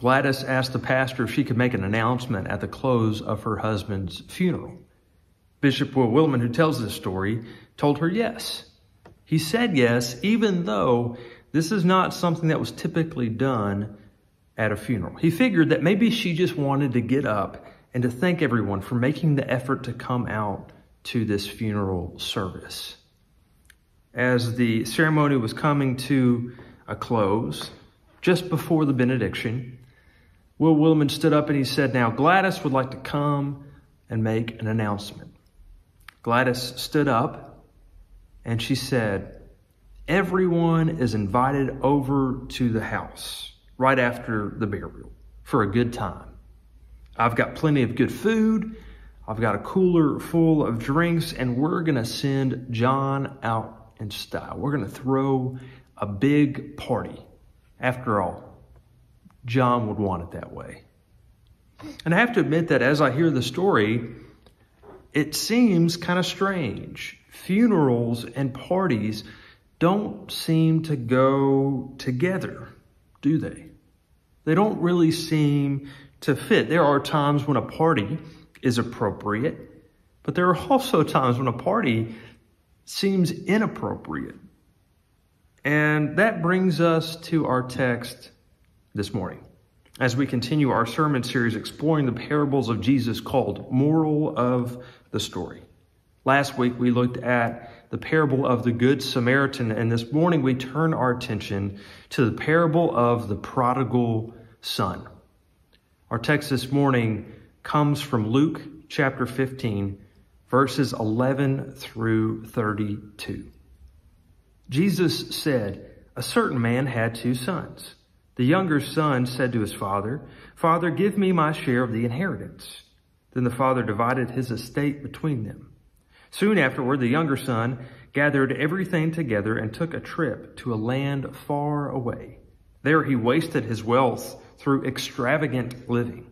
Gladys asked the pastor if she could make an announcement at the close of her husband's funeral. Bishop Will Willimon, who tells this story, told her yes. He said yes, even though this is not something that was typically done at a funeral. He figured that maybe she just wanted to get up and to thank everyone for making the effort to come out to this funeral service. As the ceremony was coming to a close, just before the benediction, Will Willimon stood up and he said, "Now Gladys would like to come and make an announcement." Gladys stood up and she said, "Everyone is invited over to the house right after the burial for a good time. I've got plenty of good food. I've got a cooler full of drinks, and we're going to send John out in style. We're going to throw a big party. After all, John would want it that way." And I have to admit that as I hear the story, it seems kind of strange. Funerals and parties don't seem to go together, do they? They don't really seem to fit. There are times when a party is appropriate, but there are also times when a party seems inappropriate. And that brings us to our text this morning, as we continue our sermon series exploring the parables of Jesus called Moral of the Story. Last week we looked at the parable of the Good Samaritan, and this morning we turn our attention to the parable of the prodigal son. Our text this morning comes from Luke chapter 15, verses 11 through 32. Jesus said, "A certain man had 2 sons. The younger son said to his father, 'Father, give me my share of the inheritance.' Then the father divided his estate between them. Soon afterward, the younger son gathered everything together and took a trip to a land far away. There he wasted his wealth through extravagant living.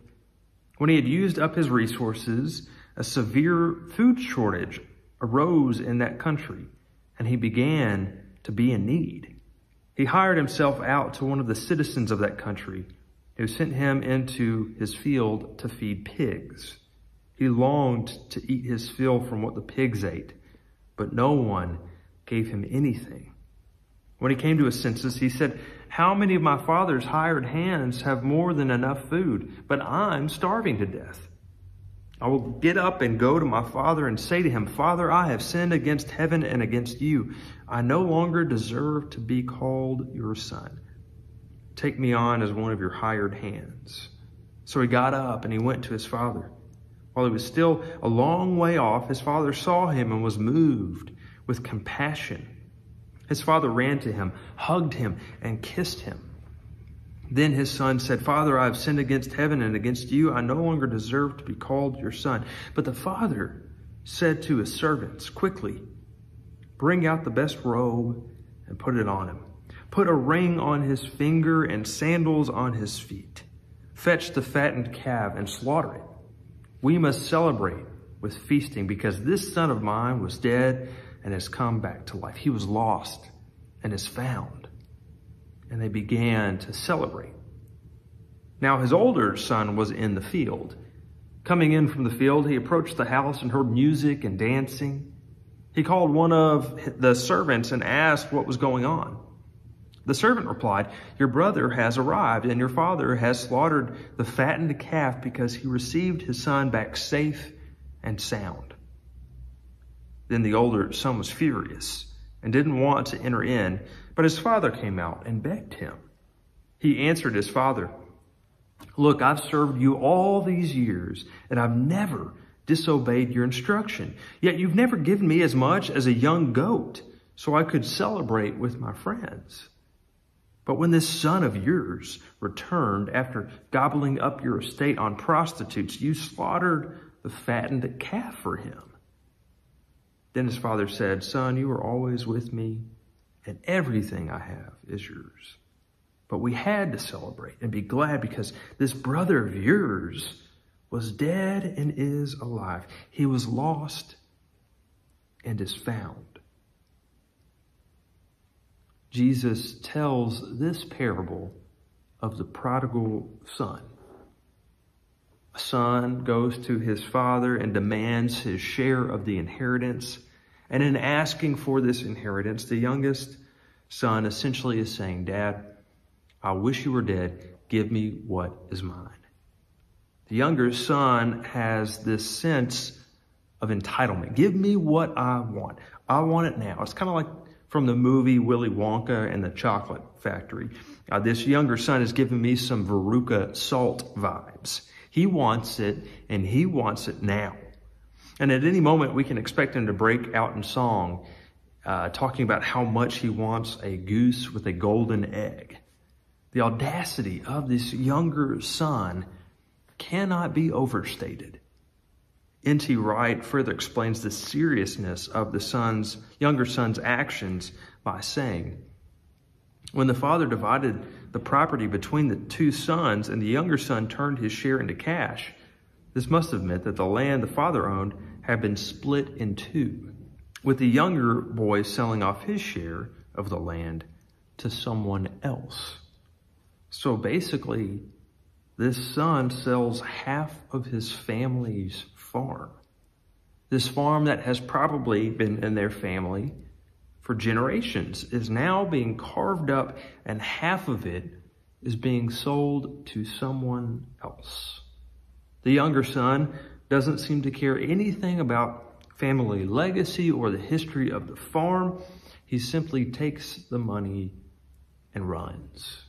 When he had used up his resources, a severe food shortage arose in that country, and he began to be in need. He hired himself out to one of the citizens of that country, who sent him into his field to feed pigs. He longed to eat his fill from what the pigs ate, but no one gave him anything. When he came to his senses, he said, 'How many of my father's hired hands have more than enough food, but I'm starving to death? I will get up and go to my father and say to him, Father, I have sinned against heaven and against you. I no longer deserve to be called your son. Take me on as one of your hired hands.' So he got up and he went to his father. While he was still a long way off, his father saw him and was moved with compassion. His father ran to him, hugged him, and kissed him. Then his son said, 'Father, I have sinned against heaven and against you. I no longer deserve to be called your son.' But the father said to his servants, 'Quickly, bring out the best robe and put it on him. Put a ring on his finger and sandals on his feet. Fetch the fattened calf and slaughter it. We must celebrate with feasting, because this son of mine was dead and has come back to life. He was lost and is found.' And they began to celebrate. Now his older son was in the field. Coming in from the field, he approached the house and heard music and dancing. He called one of the servants and asked what was going on. The servant replied, 'Your brother has arrived, and your father has slaughtered the fattened calf because he received his son back safe and sound.' Then the older son was furious and didn't want to enter in, but his father came out and begged him. He answered his father, 'Look, I've served you all these years, and I've never disobeyed your instruction. Yet you've never given me as much as a young goat, so I could celebrate with my friends. But when this son of yours returned after gobbling up your estate on prostitutes, you slaughtered the fattened calf for him.' Then his father said, 'Son, you are always with me, and everything I have is yours. But we had to celebrate and be glad, because this brother of yours was dead and is alive. He was lost and is found.'" Jesus tells this parable of the prodigal son. A son goes to his father and demands his share of the inheritance. And in asking for this inheritance, the youngest son essentially is saying, Dad, I wish you were dead. Give me what is mine. The younger son has this sense of entitlement. Give me what I want. I want it now. It's kind of like from the movie Willy Wonka and the Chocolate Factory. This younger son is giving me some Veruca Salt vibes. He wants it, and he wants it now. And at any moment, we can expect him to break out in song, talking about how much he wants a goose with a golden egg. The audacity of this younger son cannot be overstated. N.T. Wright further explains the seriousness of the younger son's actions by saying, when the father divided the property between the two sons and the younger son turned his share into cash, this must have meant that the land the father owned had been split in two, with the younger boy selling off his share of the land to someone else. So basically, this son sells half of his family's farm. This farm that has probably been in their family for generations is now being carved up, and half of it is being sold to someone else. The younger son doesn't seem to care anything about family legacy or the history of the farm. He simply takes the money and runs.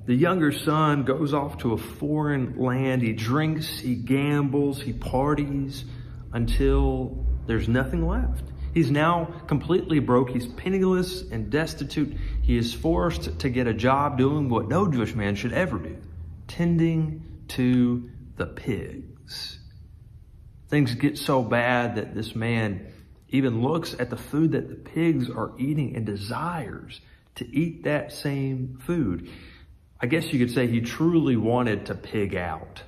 The younger son goes off to a foreign land. He drinks, he gambles, he parties until there's nothing left. He's now completely broke. He's penniless and destitute. He is forced to get a job doing what no Jewish man should ever do, tending to the pigs. Things get so bad that this man even looks at the food that the pigs are eating and desires to eat that same food. I guess you could say he truly wanted to pig out.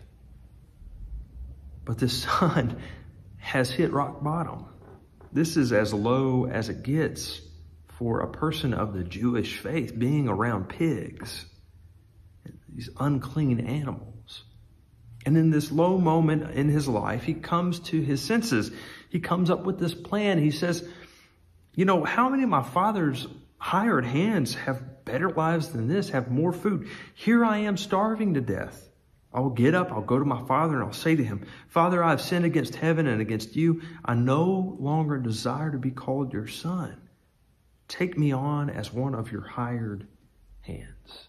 But this son has hit rock bottom. This is as low as it gets for a person of the Jewish faith, being around pigs, these unclean animals. And in this low moment in his life, he comes to his senses. He comes up with this plan. He says, how many of my father's hired hands have better lives than this, have more food? Here I am starving to death. I will get up, I'll go to my father, and I'll say to him, Father, I have sinned against heaven and against you. I no longer desire to be called your son. Take me on as one of your hired hands.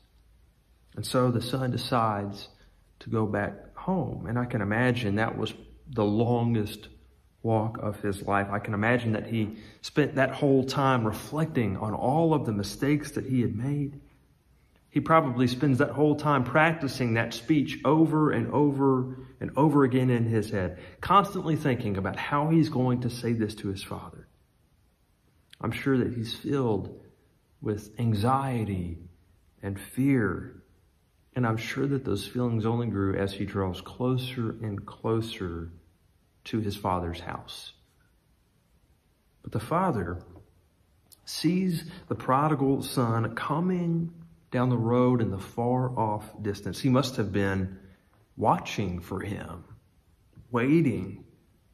And so the son decides to go back home. And I can imagine that was the longest walk of his life. I can imagine that he spent that whole time reflecting on all of the mistakes that he had made. He probably spends that whole time practicing that speech over and over and over again in his head, constantly thinking about how he's going to say this to his father. I'm sure that he's filled with anxiety and fear, and I'm sure that those feelings only grew as he draws closer and closer to his father's house. But the father sees the prodigal son coming down the road in the far off distance. He must have been watching for him, waiting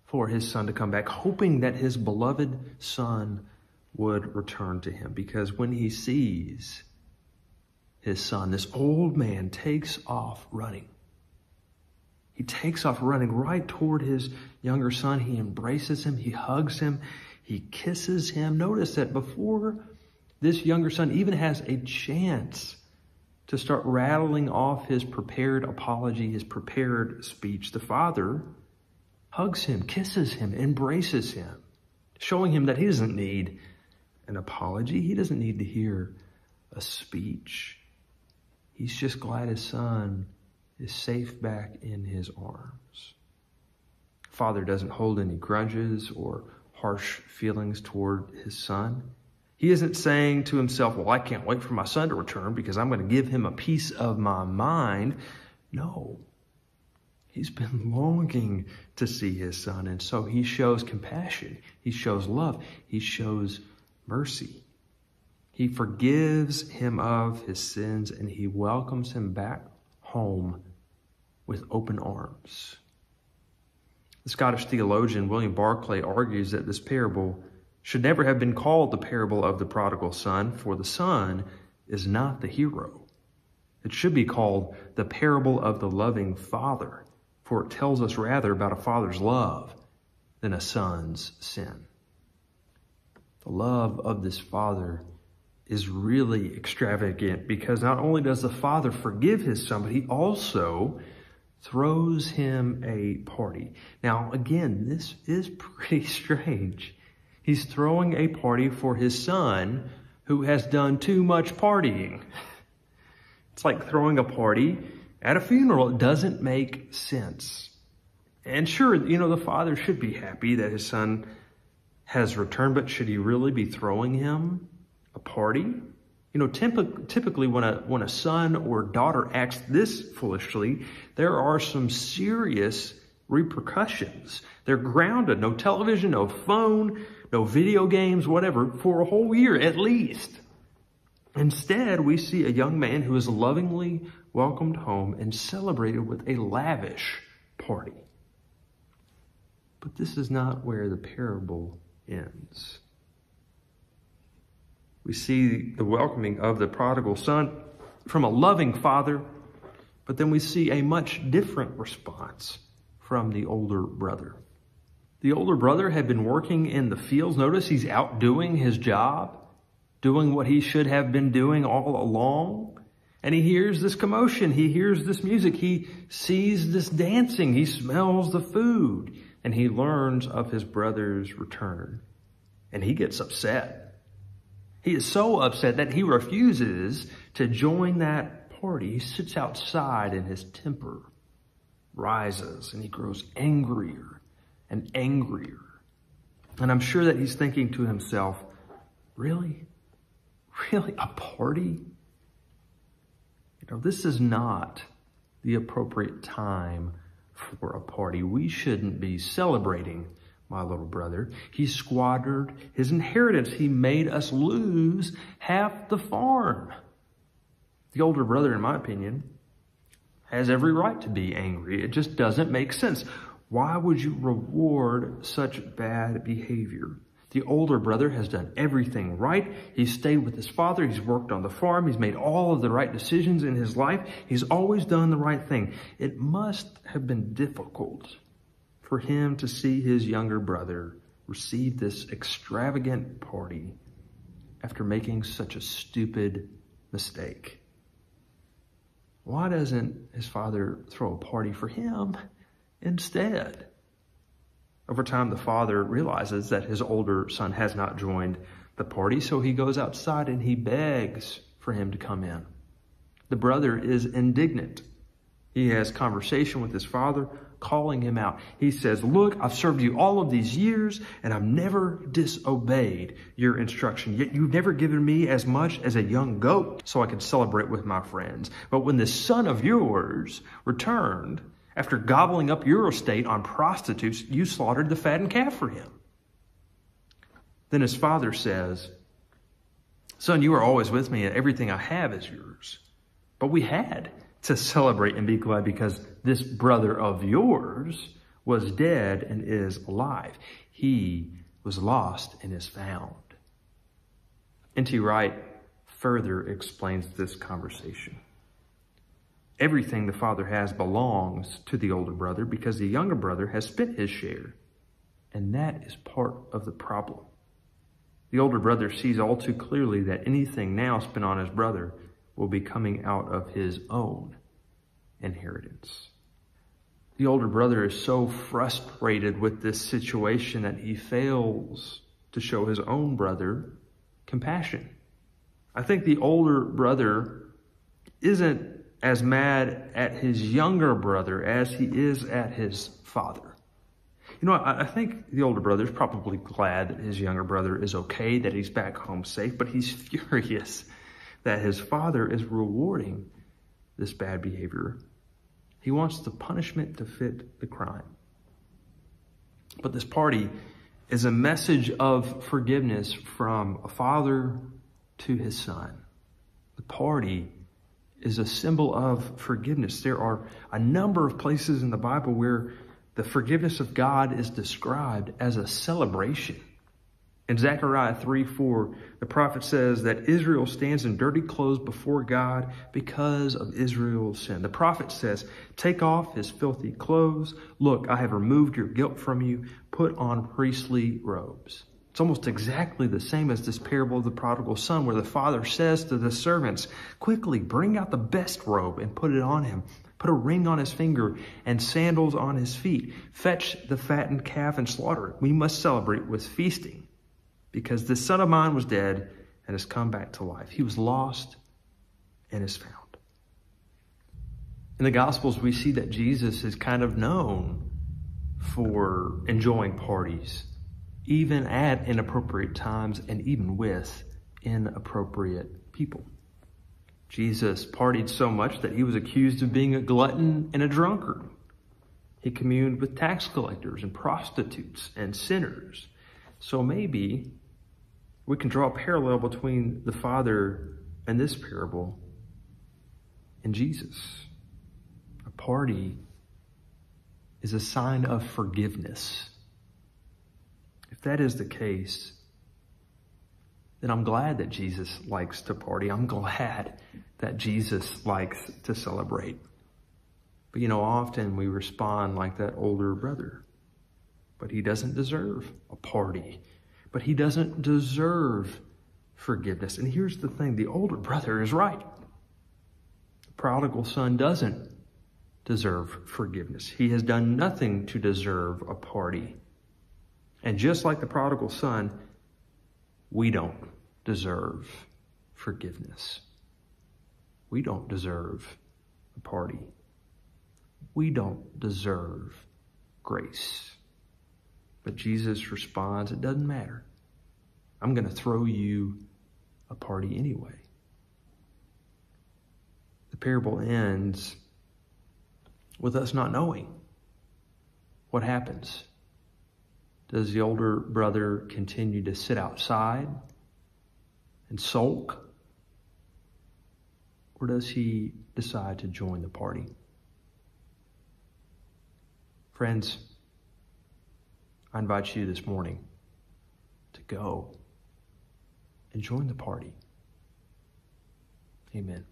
for his son to come back, hoping that his beloved son would return to him. Because when he sees his son, this old man takes off running. He takes off running right toward his younger son. He embraces him. He hugs him. He kisses him. Notice that before this younger son even has a chance to start rattling off his prepared apology, his prepared speech, the father hugs him, kisses him, embraces him, showing him that he doesn't need an apology. He doesn't need to hear a speech. He's just glad his son is safe back in his arms. Father doesn't hold any grudges or harsh feelings toward his son. He isn't saying to himself, well, I can't wait for my son to return because I'm going to give him a piece of my mind. No. He's been longing to see his son, and so he shows compassion. He shows love. He shows mercy. He forgives him of his sins, and he welcomes him back home with open arms. The Scottish theologian William Barclay argues that this parable should never have been called the parable of the prodigal son, for the son is not the hero. It should be called the parable of the loving father, for it tells us rather about a father's love than a son's sin. The love of this father is really extravagant because not only does the father forgive his son, but he also throws him a party. Now, again, this is pretty strange. He's throwing a party for his son who has done too much partying. It's like throwing a party at a funeral. It doesn't make sense. And sure, the father should be happy that his son has returned, but should he really be throwing him a party? Typically when a son or daughter acts this foolishly, there are some serious repercussions. They're grounded. No television, no phone, no video games, whatever, for a whole year at least. Instead, we see a young man who is lovingly welcomed home and celebrated with a lavish party. But this is not where the parable ends. We see the welcoming of the prodigal son from a loving father, but then we see a much different response from the older brother. The older brother had been working in the fields. Notice he's out doing his job, doing what he should have been doing all along. And he hears this commotion. He hears this music. He sees this dancing. He smells the food. And he learns of his brother's return. And he gets upset. He is so upset that he refuses to join that party. He sits outside and his temper rises and he grows angrier and angrier. And I'm sure that he's thinking to himself, really? Really? A party? This is not the appropriate time for a party. We shouldn't be celebrating my little brother. He squandered his inheritance. He made us lose half the farm. The older brother, in my opinion, has every right to be angry. It just doesn't make sense. Why would you reward such bad behavior? The older brother has done everything right. He's stayed with his father. He's worked on the farm. He's made all of the right decisions in his life. He's always done the right thing. It must have been difficult for him to see his younger brother receive this extravagant party after making such a stupid mistake. Why doesn't his father throw a party for him instead? Over time, the father realizes that his older son has not joined the party, so he goes outside and he begs for him to come in. The brother is indignant. He has conversation with his father, calling him out. He says, look, I've served you all of these years and I've never disobeyed your instruction. Yet you've never given me as much as a young goat so I could celebrate with my friends. But when this son of yours returned, after gobbling up your estate on prostitutes, you slaughtered the fattened calf for him. Then his father says, son, you are always with me and everything I have is yours. But we had to celebrate and be glad because this brother of yours was dead and is alive. He was lost and is found. N.T. Wright further explains this conversation. Everything the father has belongs to the older brother because the younger brother has spent his share. And that is part of the problem. The older brother sees all too clearly that anything now spent on his brother will be coming out of his own inheritance. The older brother is so frustrated with this situation that he fails to show his own brother compassion. I think the older brother isn't as mad at his younger brother as he is at his father. I think the older brother is probably glad that his younger brother is okay, that he's back home safe, but he's furious that his father is rewarding this bad behavior. He wants the punishment to fit the crime. But this party is a message of forgiveness from a father to his son. The party is a symbol of forgiveness. There are a number of places in the Bible where the forgiveness of God is described as a celebration. In Zechariah 3:4, the prophet says that Israel stands in dirty clothes before God because of Israel's sin. The prophet says, take off his filthy clothes. Look, I have removed your guilt from you. Put on priestly robes. It's almost exactly the same as this parable of the prodigal son, where the father says to the servants, quickly bring out the best robe and put it on him. Put a ring on his finger and sandals on his feet. Fetch the fattened calf and slaughter it. We must celebrate with feasting. Because this son of mine was dead and has come back to life. He was lost and is found. In the Gospels, we see that Jesus is kind of known for enjoying parties, even at inappropriate times and even with inappropriate people. Jesus partied so much that he was accused of being a glutton and a drunkard. He communed with tax collectors and prostitutes and sinners. So maybe we can draw a parallel between the Father and this parable and Jesus. A party is a sign of forgiveness. If that is the case, then I'm glad that Jesus likes to party. I'm glad that Jesus likes to celebrate. But often we respond like that older brother. But he doesn't deserve a party. But he doesn't deserve forgiveness. And here's the thing, the older brother is right. The prodigal son doesn't deserve forgiveness. He has done nothing to deserve a party. And just like the prodigal son, we don't deserve forgiveness. We don't deserve a party. We don't deserve grace. But Jesus responds, it doesn't matter. I'm going to throw you a party anyway. The parable ends with us not knowing what happens. Does the older brother continue to sit outside and sulk? Or does he decide to join the party? Friends, I invite you this morning to go and join the party. Amen.